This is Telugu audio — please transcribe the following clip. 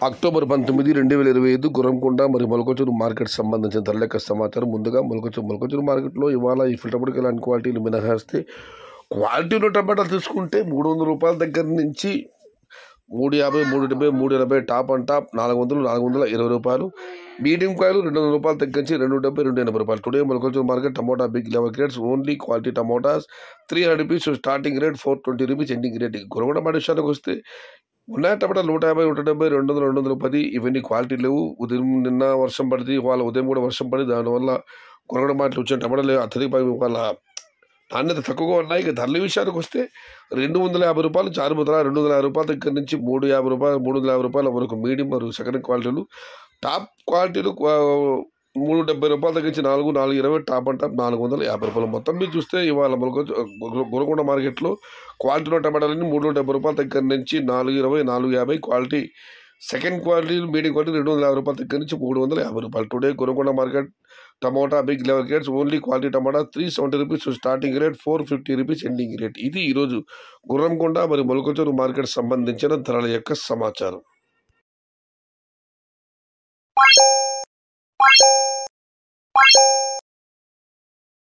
అక్టోబర్ 19, 2025 గుర్రంకొండ మరియు మొలకచూరు మార్కెట్ సంబంధించిన ధరల యొక్క సమాచారం. ముందుగా మొలకచూరు మార్కెట్లో ఇవాళ ఈ ఫిల్టర్ పొడికి ఎలాంటి క్వాలిటీలు మినహాయిస్తే క్వాలిటీలో టమాటాలు తీసుకుంటే ₹300 దగ్గర నుంచి 350, 370, 380 టాప్ అండ్ టాప్, 400, ₹420. మీడియం కాయలు ₹200 తగ్గించి ₹270, ₹280. Today Molakalacheruvu market tomato big level grades only quality tomatoes ₹300 starting rate, ₹420 ending rate. Gurramkonda మాట విషయానికి వస్తే ఉన్నాయి టమాటా 150, 170, 200, 210. ఇవన్నీ క్వాలిటీ లేవు. ఉదయం నిన్న వర్షం పడింది, వాళ్ళ ఉదయం కూడా వర్షం పడి దానివల్ల గురగొండ మాటలు వచ్చిన టమాటాలు అత్యధిక వాళ్ళ నాణ్యత తక్కువగా ఉన్నాయి. ఇక ధరల విషయానికి వస్తే ₹250 చారుముద్ర, ₹250 దగ్గర నుంచి ₹350, ₹350 వరకు మీడియం మరియు సెకండ్ క్వాలిటీలు. టాప్ క్వాలిటీలు ₹370 తగ్గించి ₹420 టాప్ అండ్ టాప్ ₹450. మొత్తం మీరు చూస్తే ఇవాళ గురగొండ మార్కెట్లో క్వాలిటీలో టమాటాలన్నీ ₹370 దగ్గర నుంచి ₹420, ₹450 quality. Second quality medium quality ₹250 దగ్గర నుంచి ₹350. Today Gurramkonda market tomato big level grades only quality tomato ₹370 starting rate, ₹450 ending rate. ఇది ఈరోజు గుర్రంకొండ మరియు మొలకచూరు మార్కెట్ సంబంధించిన ధరల యొక్క సమాచారం.